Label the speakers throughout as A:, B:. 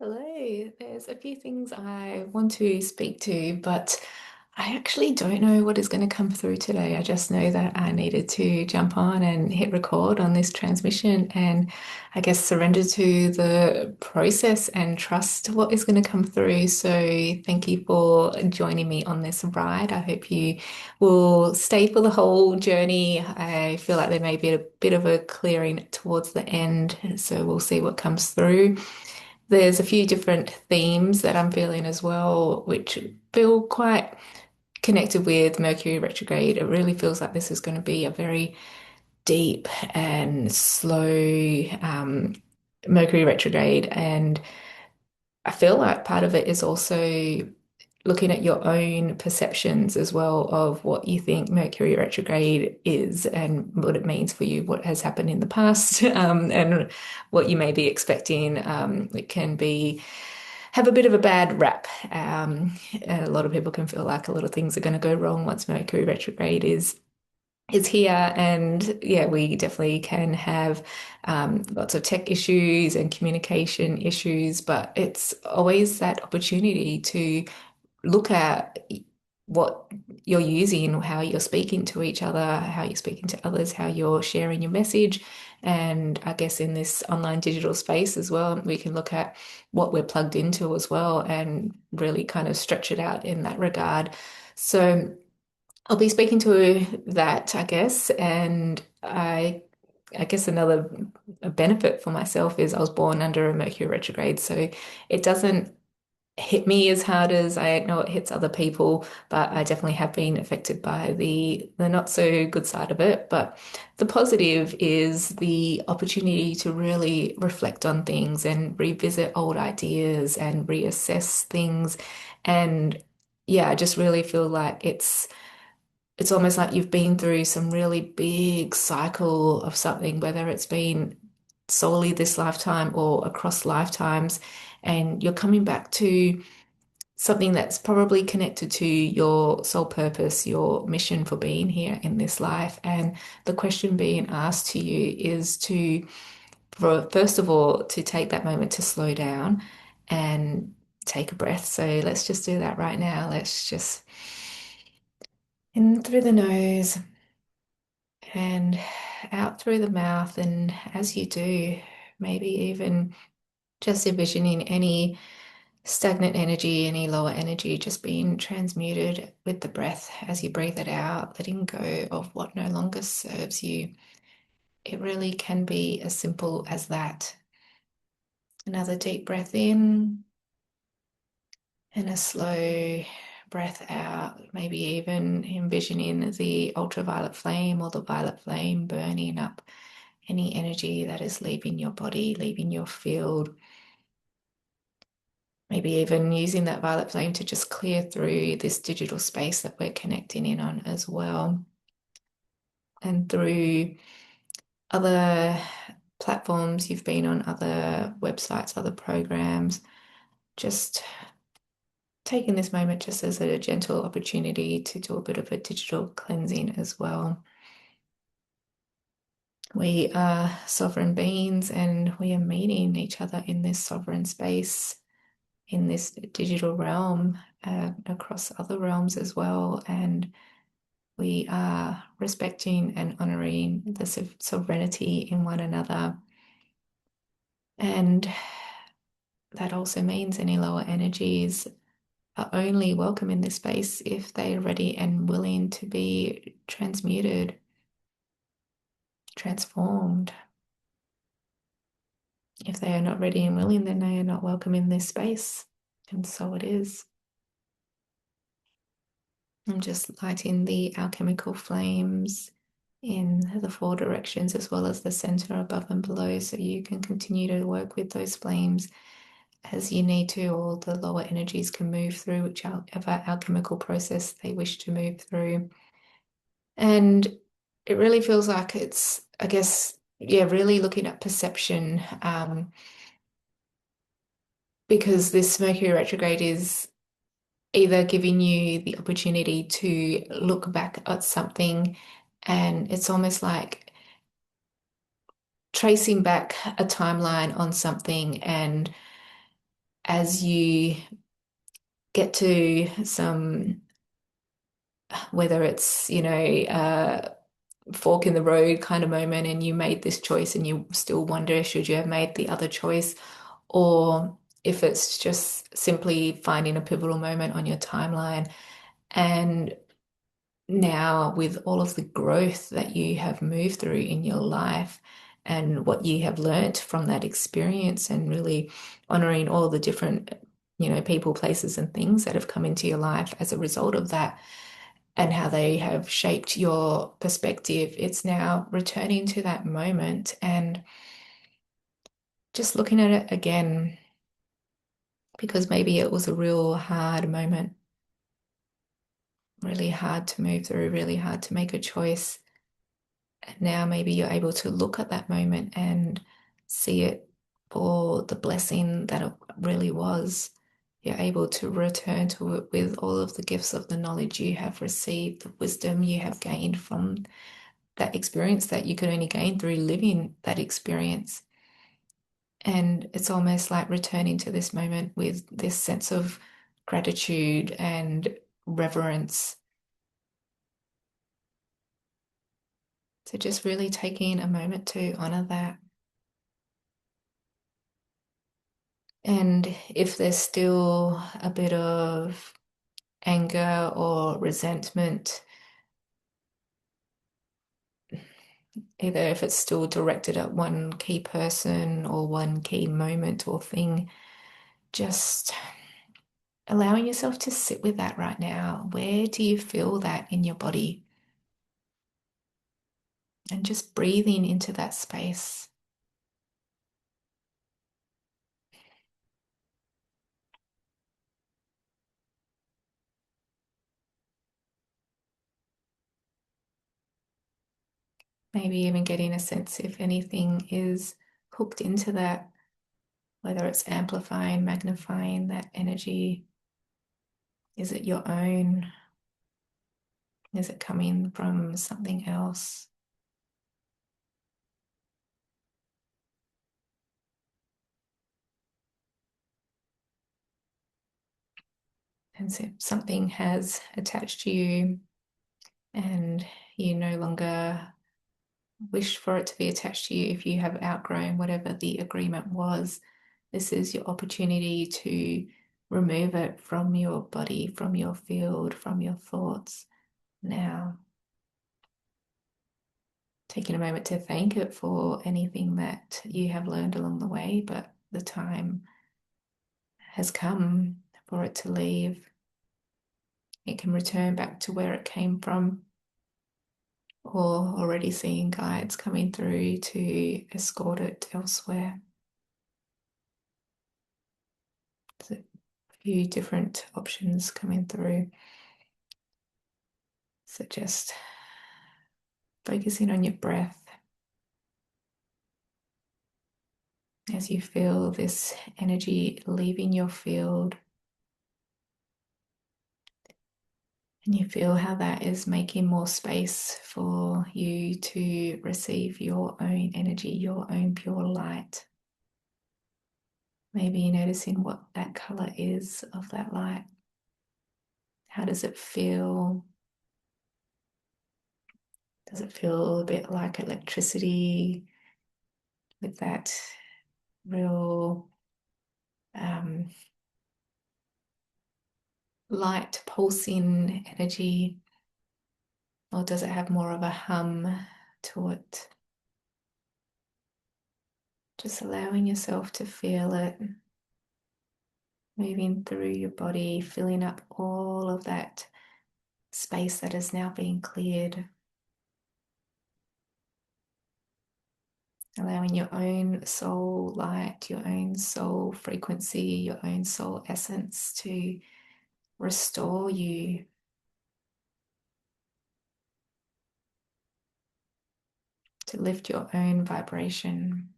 A: Hello, there's a few things I want to speak to, but I actually don't know what is going to come through today. I just know that I needed to jump on and hit record on this transmission and I guess surrender to the process and trust what is going to come through. So, thank you for joining me on this ride. I hope you will stay for the whole journey. I feel like there may be a bit of a clearing towards the end, so we'll see what comes through. There's a few different themes that I'm feeling as well, which feel quite connected with Mercury retrograde. It really feels like this is going to be a very deep and slow Mercury retrograde. And I feel like part of it is also looking at your own perceptions as well of what you think Mercury retrograde is and what it means for you, what has happened in the past, and what you may be expecting. It can be have a bit of a bad rap. And a lot of people can feel like a lot of things are going to go wrong once Mercury retrograde is here. And yeah, we definitely can have lots of tech issues and communication issues, but it's always that opportunity to look at what you're using, how you're speaking to each other, how you're speaking to others, how you're sharing your message. And I guess in this online digital space as well, we can look at what we're plugged into as well and really kind of stretch it out in that regard. So I'll be speaking to that, I guess. And I guess another benefit for myself is I was born under a Mercury retrograde. So it doesn't hit me as hard as I know it hits other people, but I definitely have been affected by the not so good side of it. But the positive is the opportunity to really reflect on things and revisit old ideas and reassess things. And yeah, I just really feel like it's almost like you've been through some really big cycle of something, whether it's been solely this lifetime or across lifetimes, and you're coming back to something that's probably connected to your soul purpose, your mission for being here in this life. And the question being asked to you is for first of all, to take that moment to slow down and take a breath. So let's just do that right now. Let's just in through the nose and out through the mouth. And as you do, maybe even just envisioning any stagnant energy, any lower energy just being transmuted with the breath as you breathe it out, letting go of what no longer serves you. It really can be as simple as that. Another deep breath in and a slow breath out, maybe even envisioning the ultraviolet flame or the violet flame burning up any energy that is leaving your body, leaving your field. Maybe even using that violet flame to just clear through this digital space that we're connecting in on as well. And through other platforms you've been on, other websites, other programs, just taking this moment just as a gentle opportunity to do a bit of a digital cleansing as well. We are sovereign beings and we are meeting each other in this sovereign space, in this digital realm, across other realms as well. And we are respecting and honoring the sovereignty in one another. And that also means any lower energies are only welcome in this space if they are ready and willing to be transmuted, transformed. If they are not ready and willing, then they are not welcome in this space. And so it is. I'm just lighting the alchemical flames in the four directions as well as the center above and below, so you can continue to work with those flames as you need to. All the lower energies can move through whichever alchemical process they wish to move through. And it really feels like it's, I guess, yeah, really looking at perception, because this Mercury retrograde is either giving you the opportunity to look back at something, and it's almost like tracing back a timeline on something and as you get to some, whether it's, fork in the road kind of moment and you made this choice and you still wonder, should you have made the other choice? Or if it's just simply finding a pivotal moment on your timeline. And now, with all of the growth that you have moved through in your life and what you have learnt from that experience, and really honoring all the different, people, places, and things that have come into your life as a result of that, and how they have shaped your perspective, it's now returning to that moment and just looking at it again, because maybe it was a real hard moment, really hard to move through, really hard to make a choice. And now maybe you're able to look at that moment and see it for the blessing that it really was. You're able to return to it with all of the gifts of the knowledge you have received, the wisdom you have gained from that experience that you could only gain through living that experience. And it's almost like returning to this moment with this sense of gratitude and reverence. So just really taking a moment to honor that. And if there's still a bit of anger or resentment, either if it's still directed at one key person or one key moment or thing, just allowing yourself to sit with that right now. Where do you feel that in your body? And just breathing into that space. Maybe even getting a sense if anything is hooked into that, whether it's amplifying, magnifying that energy. Is it your own? Is it coming from something else? And so something has attached to you and you no longer wish for it to be attached to you, if you have outgrown whatever the agreement was, this is your opportunity to remove it from your body, from your field, from your thoughts now. Taking a moment to thank it for anything that you have learned along the way, but the time has come for it to leave. It can return back to where it came from, or already seeing guides coming through to escort it elsewhere. There's a few different options coming through. So just focusing on your breath as you feel this energy leaving your field. And you feel how that is making more space for you to receive your own energy, your own pure light. Maybe noticing what that color is of that light. How does it feel? Does it feel a bit like electricity with that real light pulsing energy? Or does it have more of a hum to it? Just allowing yourself to feel it moving through your body, filling up all of that space that is now being cleared. Allowing your own soul light, your own soul frequency, your own soul essence to restore you. To lift your own vibration.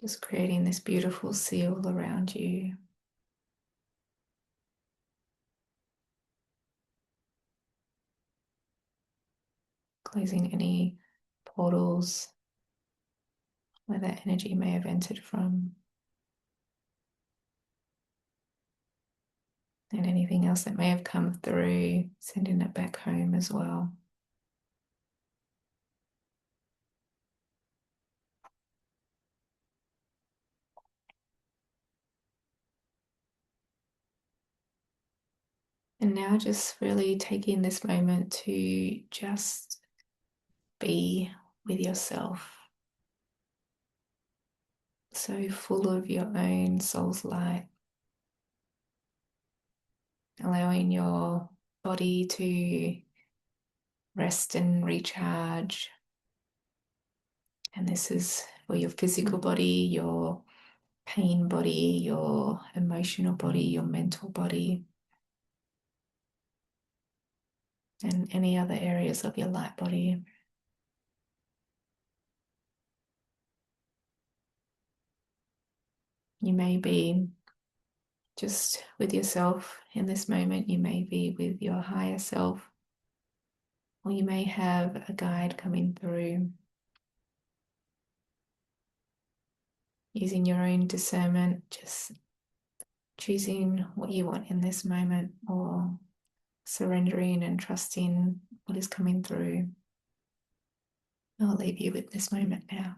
A: Just creating this beautiful seal around you. closing any portals where that energy may have entered from, and anything else that may have come through, sending it back home as well. And now just really taking this moment to just be with yourself, so full of your own soul's light, allowing your body to rest and recharge. And this is for your physical body, your pain body, your emotional body, your mental body, and any other areas of your light body. You may be just with yourself in this moment, you may be with your higher self, or you may have a guide coming through, using your own discernment, just choosing what you want in this moment, or surrendering and trusting what is coming through. I'll leave you with this moment now.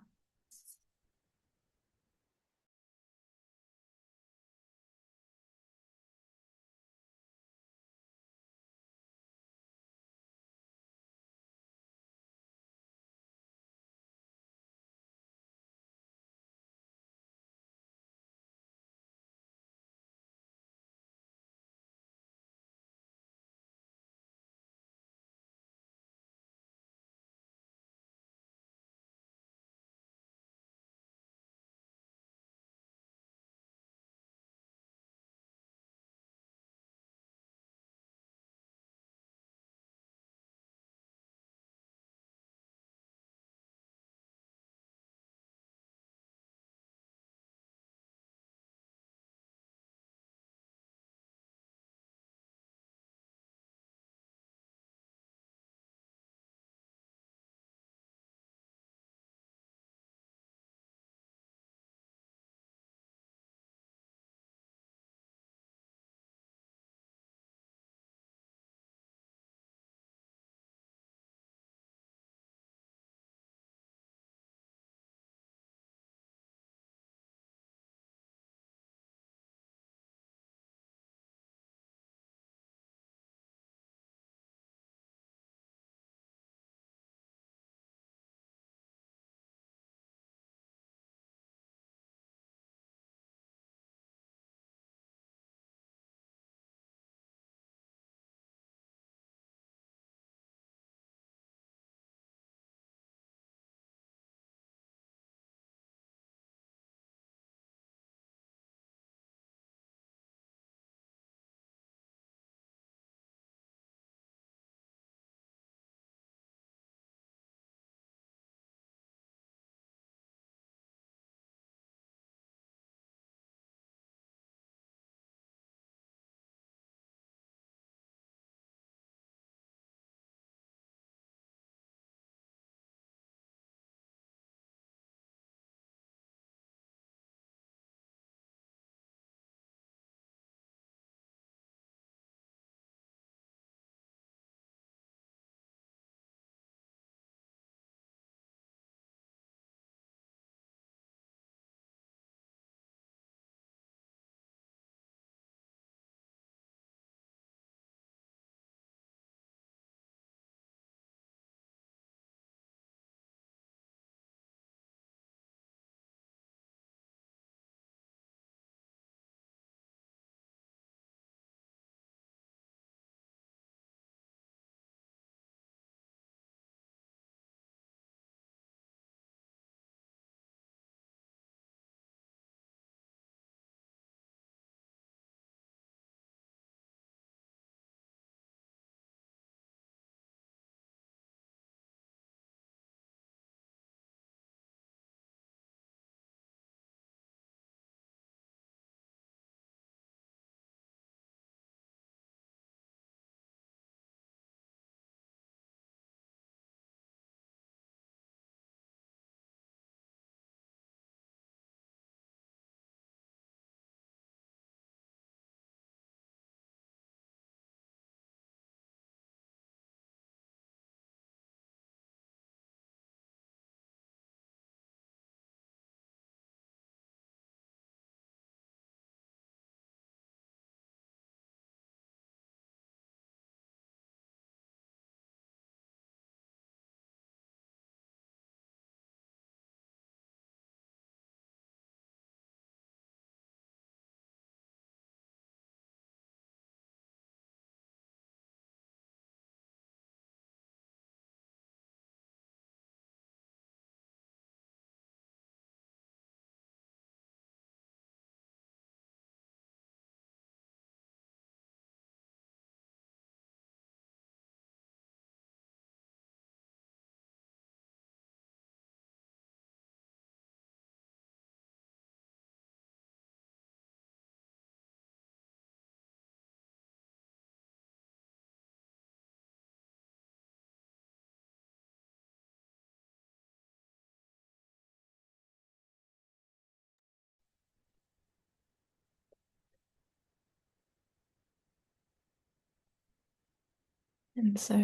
A: And so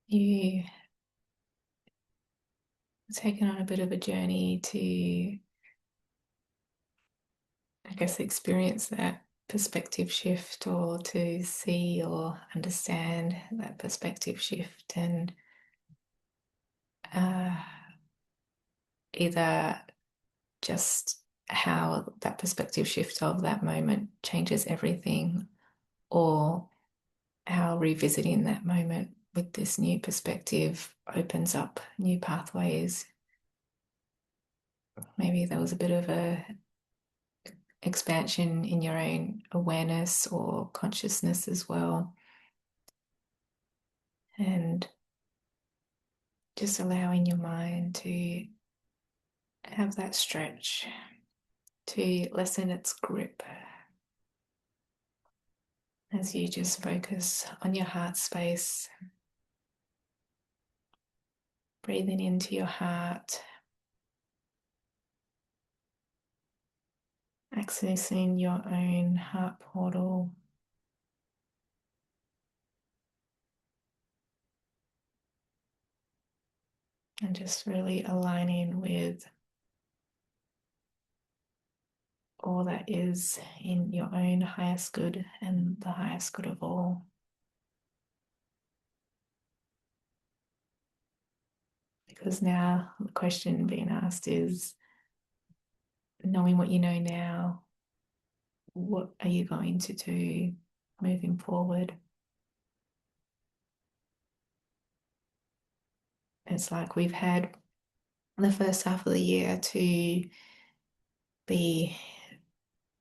A: you taken on a bit of a journey to, I guess, experience that perspective shift or to see or understand that perspective shift and uh, either just how that perspective shift of that moment changes everything or how revisiting that moment with this new perspective opens up new pathways. Maybe there was a bit of a expansion in your own awareness or consciousness as well. And just allowing your mind to have that stretch, to lessen its grip as you just focus on your heart space, breathing into your heart, accessing your own heart portal. And just really aligning with all that is in your own highest good and the highest good of all. Because now the question being asked is, knowing what you know now, what are you going to do moving forward? It's like we've had the first half of the year to be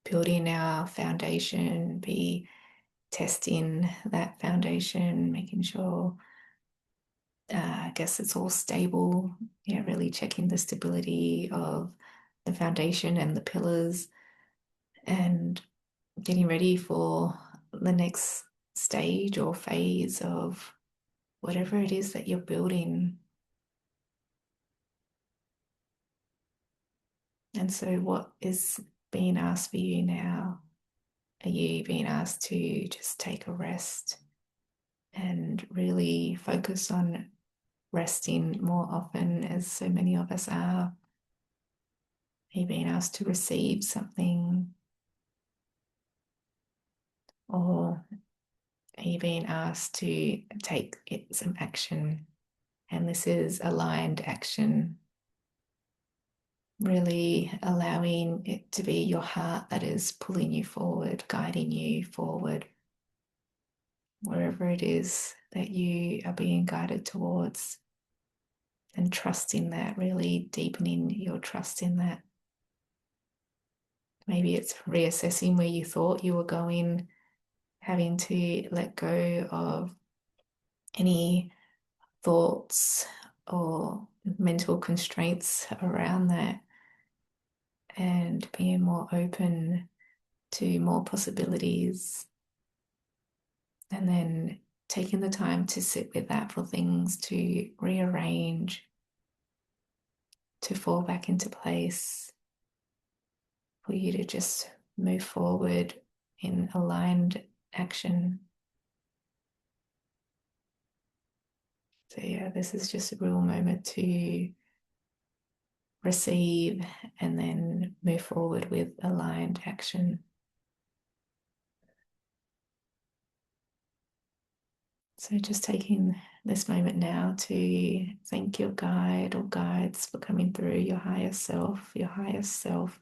A: building our foundation, be testing that foundation, making sure, I guess it's all stable. Yeah, really checking the stability of the foundation and the pillars and getting ready for the next stage or phase of whatever it is that you're building. And so, what is being asked for you now? Are you being asked to just take a rest and really focus on resting more often, as so many of us are? Are you being asked to receive something? Or are you being asked to take some action? And this is aligned action, really allowing it to be your heart that is pulling you forward, guiding you forward, wherever it is that you are being guided towards, and trusting that, really deepening your trust in that. Maybe it's reassessing where you thought you were going, having to let go of any thoughts or mental constraints around that and being more open to more possibilities. And then taking the time to sit with that for things to rearrange, to fall back into place, for you to just move forward in aligned action. So, yeah, this is just a real moment to receive and then move forward with aligned action. So, just taking this moment now to thank your guide or guides for coming through, your higher self, your highest self.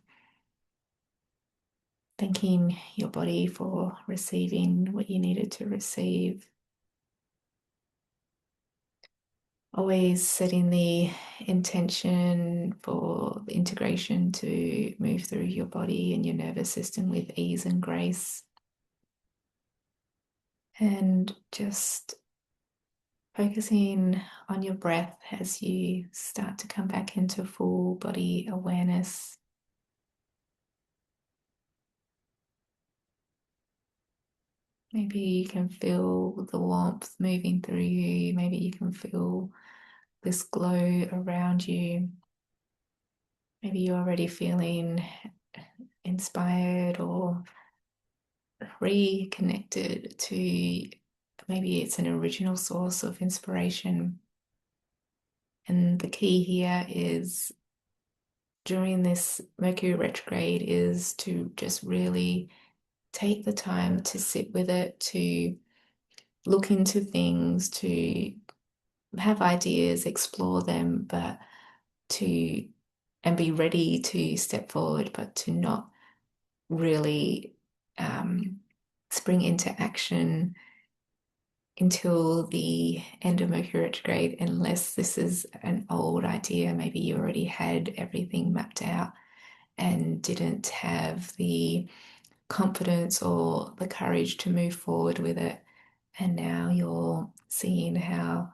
A: Thanking your body for receiving what you needed to receive. Always setting the intention for the integration to move through your body and your nervous system with ease and grace. And just focusing on your breath as you start to come back into full body awareness. Maybe you can feel the warmth moving through you. Maybe you can feel this glow around you. Maybe you're already feeling inspired or reconnected to maybe it's an original source of inspiration. And the key here is during this Mercury retrograde is to just really take the time to sit with it, to look into things, to have ideas, explore them, but to and be ready to step forward, but to not really um, spring into action until the end of Mercury retrograde, unless this is an old idea. Maybe you already had everything mapped out and didn't have the confidence or the courage to move forward with it. And now you're seeing how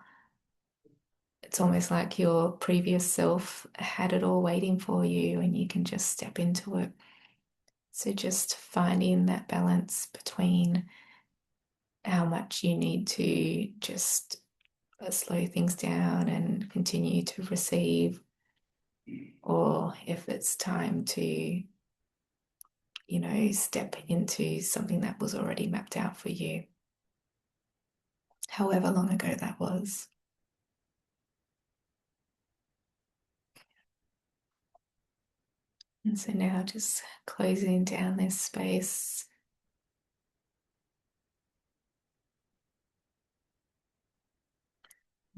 A: it's almost like your previous self had it all waiting for you and you can just step into it. So just finding that balance between how much you need to just slow things down and continue to receive, or if it's time to, step into something that was already mapped out for you, however long ago that was. And so now just closing down this space,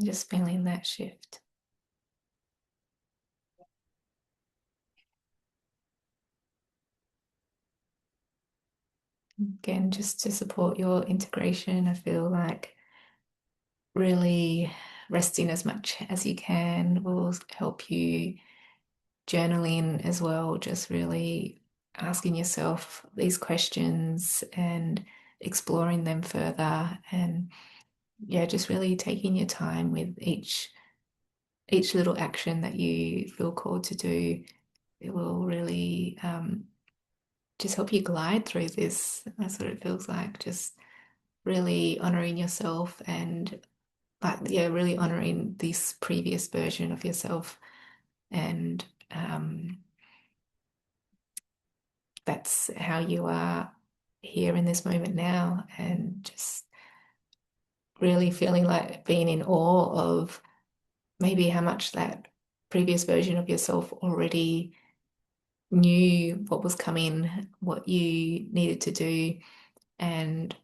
A: just feeling that shift. Again, just to support your integration, I feel like really resting as much as you can will help you. Journaling as well, just really asking yourself these questions and exploring them further. And yeah, just really taking your time with each little action that you feel called to do. It will really just help you glide through this. That's what it feels like. Just really honoring yourself and like yeah, really honoring this previous version of yourself. And that's how you are here in this moment now, and just really feeling like being in awe of maybe how much that previous version of yourself already knew what was coming, what you needed to do, and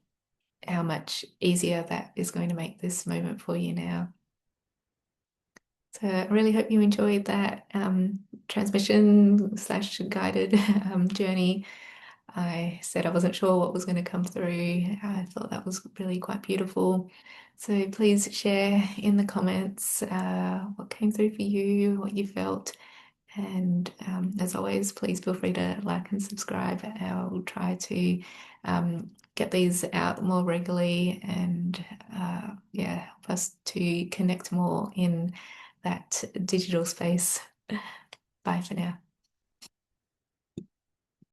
A: how much easier that is going to make this moment for you now. So I really hope you enjoyed that transmission slash guided journey. I said I wasn't sure what was going to come through. I thought that was really quite beautiful. So please share in the comments what came through for you, what you felt. And as always, please feel free to like and subscribe. I'll try to get these out more regularly and yeah, help us to connect more in that digital space. Bye for now.